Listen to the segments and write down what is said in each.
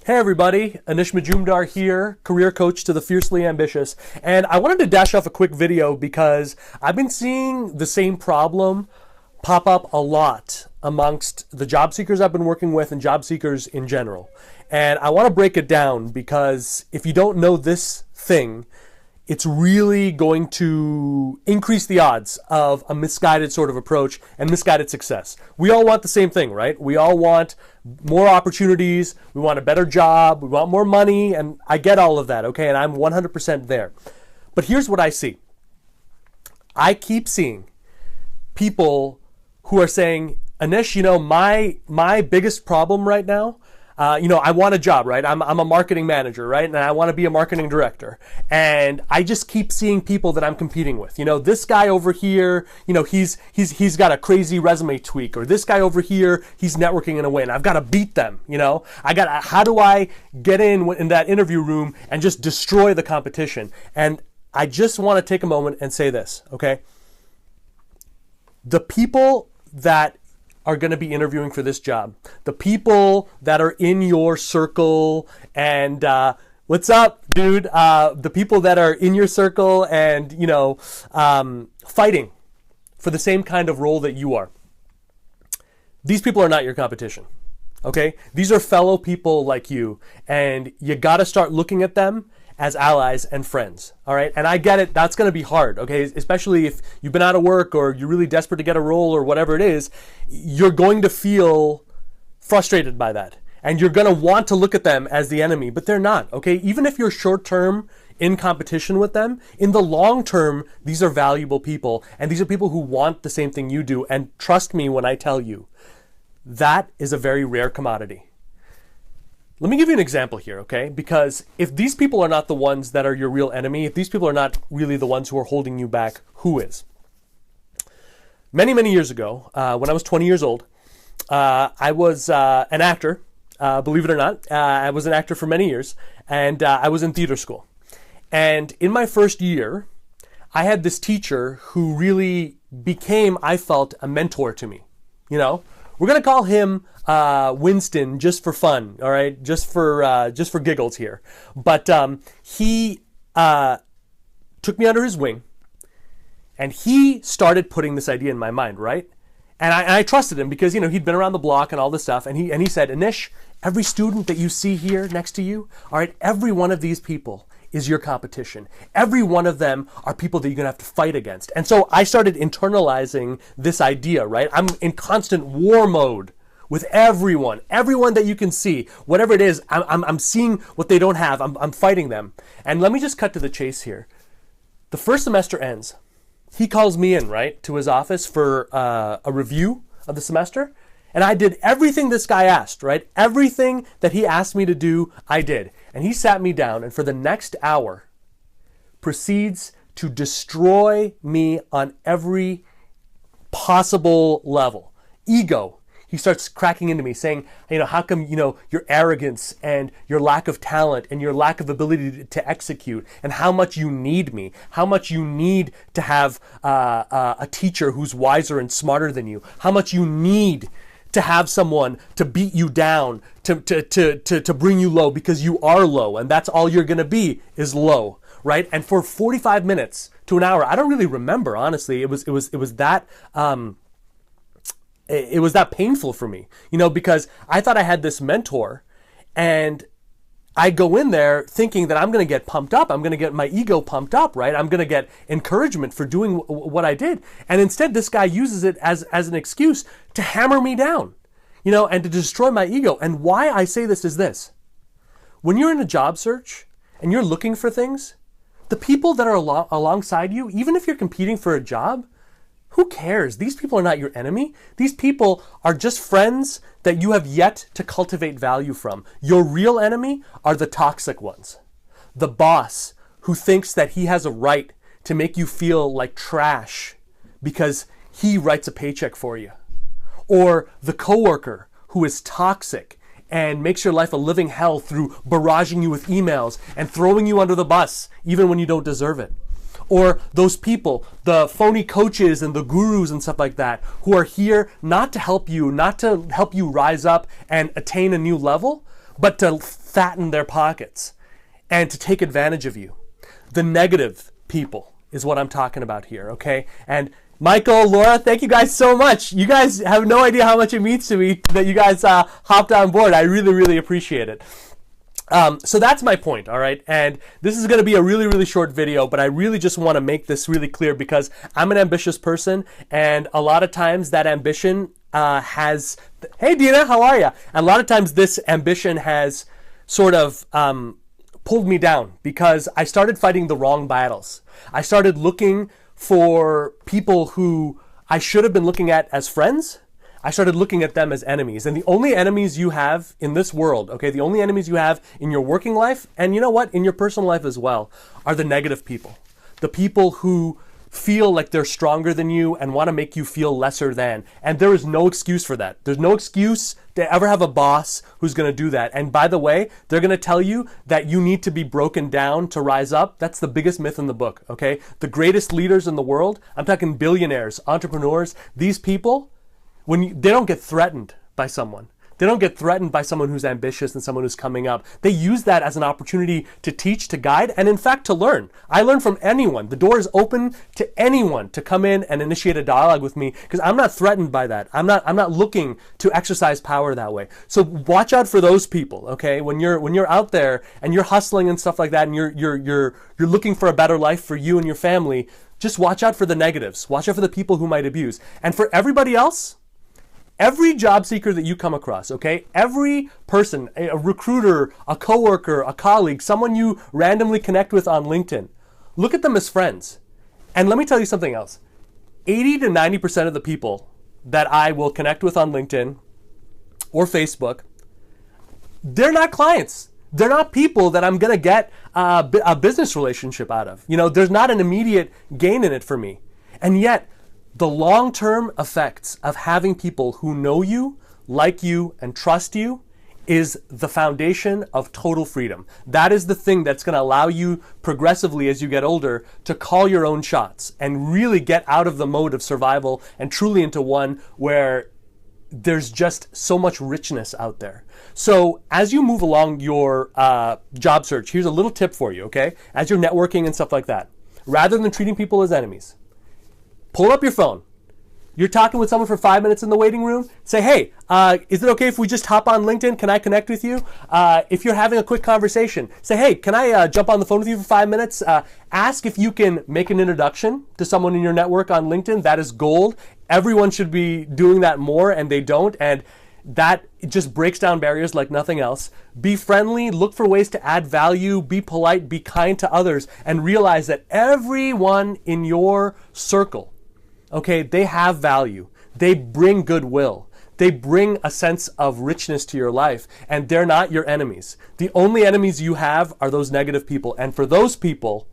Hey everybody, Anish Majumdar here, career coach to the fiercely ambitious. And I wanted to dash off a quick video because I've been seeing the same problem pop up a lot amongst the job seekers I've been working with and job seekers in general. And I want to break it down because if you don't know this thing, it's really going to increase the odds of a misguided sort of approach and misguided success. We all want the same thing, right? We all want more opportunities, we want a better job, we want more money, and I get all of that, okay? And I'm 100% there. But here's what I see. I keep seeing people who are saying, Anish, my biggest problem right now, I want a job, right? I'm a marketing manager, right? And I want to be a marketing director. And I just keep seeing people that I'm competing with. This guy over here, he's got a crazy resume tweak, or this guy over here, he's networking in a way, and I've got to beat them, how do I get in that interview room and just destroy the competition? And I just want to take a moment and say this, okay? The people that are going to be interviewing for this job, the people that are in your circle and what's up, dude? The people that are in your circle and fighting for the same kind of role that you are. These people are not your competition. Okay, these are fellow people like you, and you got to start looking at them as allies and friends, all right? And I get it, that's gonna be hard, okay? Especially if you've been out of work or you're really desperate to get a role or whatever it is, you're going to feel frustrated by that. And you're gonna want to look at them as the enemy, but they're not, okay? Even if you're short-term in competition with them, in the long term, these are valuable people, and these are people who want the same thing you do, and trust me when I tell you, that is a very rare commodity. Let me give you an example here, okay? Because if these people are not the ones that are your real enemy, if these people are not really the ones who are holding you back, who is? Many, many years ago, when I was 20 years old, I was an actor, believe it or not. I was an actor for many years, and I was in theater school. And in my first year, I had this teacher who really became, I felt, a mentor to me. We're gonna call him Winston just for fun, all right? Just for giggles here. But he took me under his wing, and he started putting this idea in my mind, right? And I trusted him because he'd been around the block and all this stuff. And he said, Anish, every student that you see here next to you, all right, every one of these people is your competition. Every one of them are people that you're gonna have to fight against. And so I started internalizing this idea, right? I'm in constant war mode with everyone that you can see, whatever it is, I'm seeing what they don't have, I'm fighting them. And let me just cut to the chase here. The first semester ends. He calls me in, right, to his office for a review of the semester. And I did everything this guy asked, right? Everything that he asked me to do, I did. And he sat me down and for the next hour proceeds to destroy me on every possible level. Ego. He starts cracking into me saying, how come, your arrogance and your lack of talent and your lack of ability to execute and how much you need me, how much you need to have a teacher who's wiser and smarter than you, how much you need to have someone to beat you down, to bring you low because you are low and that's all you're going to be is low, right? And for 45 minutes to an hour, I don't really remember, honestly. It was that it was that painful for me, because I thought I had this mentor and I go in there thinking that I'm going to get pumped up. I'm going to get my ego pumped up, right? I'm going to get encouragement for doing what I did. And instead, this guy uses it as an excuse to hammer me down, and to destroy my ego. And why I say this is this. When you're in a job search and you're looking for things, the people that are alongside you, even if you're competing for a job, who cares? These people are not your enemy. These people are just friends that you have yet to cultivate value from. Your real enemy are the toxic ones. The boss who thinks that he has a right to make you feel like trash because he writes a paycheck for you. Or the coworker who is toxic and makes your life a living hell through barraging you with emails and throwing you under the bus even when you don't deserve it. Or those people, the phony coaches and the gurus and stuff like that, who are here not to help you rise up and attain a new level, but to fatten their pockets and to take advantage of you. The negative people is what I'm talking about here, okay? And Michael, Laura, thank you guys so much. You guys have no idea how much it means to me that you guys hopped on board. I really, really appreciate it. So that's my point, all right? And this is going to be a really, really short video, but I really just want to make this really clear because I'm an ambitious person, and a lot of times that ambition has... Hey, Dina, how are you? And a lot of times this ambition has sort of pulled me down because I started fighting the wrong battles. I started looking for people who I should have been looking at as friends. I started looking at them as enemies. And the only enemies you have in this world, okay, the only enemies you have in your working life, and you know what, in your personal life as well, are the negative people. The people who feel like they're stronger than you and want to make you feel lesser than. And there is no excuse for that. There's no excuse to ever have a boss who's going to do that. And by the way, they're going to tell you that you need to be broken down to rise up. That's the biggest myth in the book, okay? The greatest leaders in the world, I'm talking billionaires, entrepreneurs, these people, they don't get threatened by someone. They don't get threatened by someone who's ambitious and someone who's coming up. They use that as an opportunity to teach, to guide, and in fact to learn. I learn from anyone. The door is open to anyone to come in and initiate a dialogue with me because I'm not threatened by that. I'm not looking to exercise power that way. So watch out for those people, okay? When you're out there and you're hustling and stuff like that, and you're looking for a better life for you and your family, just watch out for the negatives. Watch out for the people who might abuse. And for everybody else, every job seeker that you come across, okay? Every person, a recruiter, a coworker, a colleague, someone you randomly connect with on LinkedIn, look at them as friends. And let me tell you something else. 80 to 90% of the people that I will connect with on LinkedIn or Facebook, they're not clients. They're not people that I'm going to get a business relationship out of. You know, there's not an immediate gain in it for me. And yet, the long-term effects of having people who know you, like you, and trust you is the foundation of total freedom. That is the thing that's going to allow you progressively as you get older to call your own shots and really get out of the mode of survival and truly into one where there's just so much richness out there. So as you move along your job search, here's a little tip for you, okay? As you're networking and stuff like that, rather than treating people as enemies, pull up your phone. You're talking with someone for 5 minutes in the waiting room. Say, hey, is it okay if we just hop on LinkedIn? Can I connect with you? If you're having a quick conversation, say, hey, can I jump on the phone with you for 5 minutes? Ask if you can make an introduction to someone in your network on LinkedIn. That is gold. Everyone should be doing that more, and they don't. And that just breaks down barriers like nothing else. Be friendly, look for ways to add value, be polite, be kind to others, and realize that everyone in your circle, okay, they have value. They bring goodwill. They bring a sense of richness to your life, and they're not your enemies. The only enemies you have are those negative people, and for those people,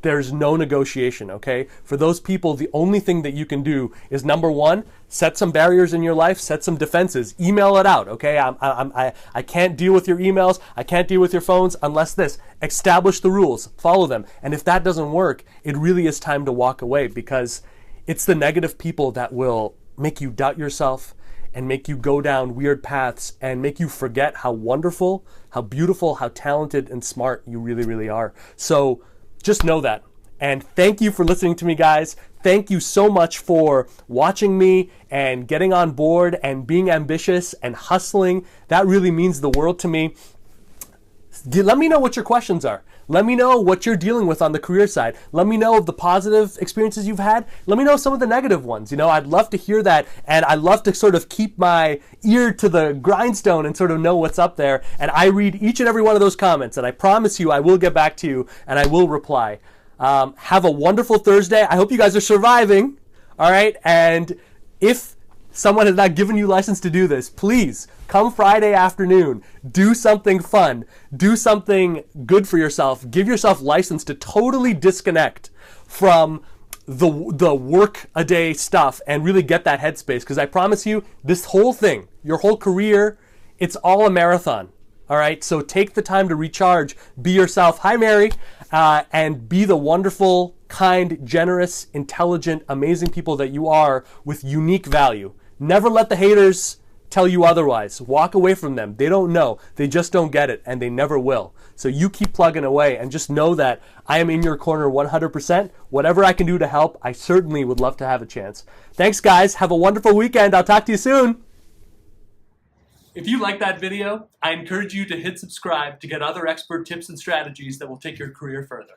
there's no negotiation, okay? For those people, the only thing that you can do is, number one, set some barriers in your life, set some defenses, email it out, okay? I can't deal with your emails, I can't deal with your phones unless this. Establish the rules, follow them. And if that doesn't work, it really is time to walk away, because it's the negative people that will make you doubt yourself and make you go down weird paths and make you forget how wonderful, how beautiful, how talented and smart you really, really are. So just know that. And thank you for listening to me, guys. Thank you so much for watching me and getting on board and being ambitious and hustling. That really means the world to me. Let me know what your questions are. Let me know what you're dealing with on the career side. Let me know of the positive experiences you've had. Let me know some of the negative ones. You know, I'd love to hear that, and I'd love to sort of keep my ear to the grindstone and sort of know what's up there. And I read each and every one of those comments, and I promise you I will get back to you and I will reply. Have a wonderful Thursday. I hope you guys are surviving. All right, and if someone has not given you license to do this, please come Friday afternoon, do something fun, do something good for yourself, give yourself license to totally disconnect from the work a day stuff and really get that headspace. Because I promise you, this whole thing, your whole career, it's all a marathon. All right, so take the time to recharge, be yourself. Hi, Mary. And be the wonderful, kind, generous, intelligent, amazing people that you are with unique value. Never let the haters tell you otherwise. Walk away from them. They don't know. They just don't get it, and they never will. So you keep plugging away and just know that I am in your corner 100%. Whatever I can do to help, I certainly would love to have a chance. Thanks, guys. Have a wonderful weekend. I'll talk to you soon. If you like that video, I encourage you to hit subscribe to get other expert tips and strategies that will take your career further.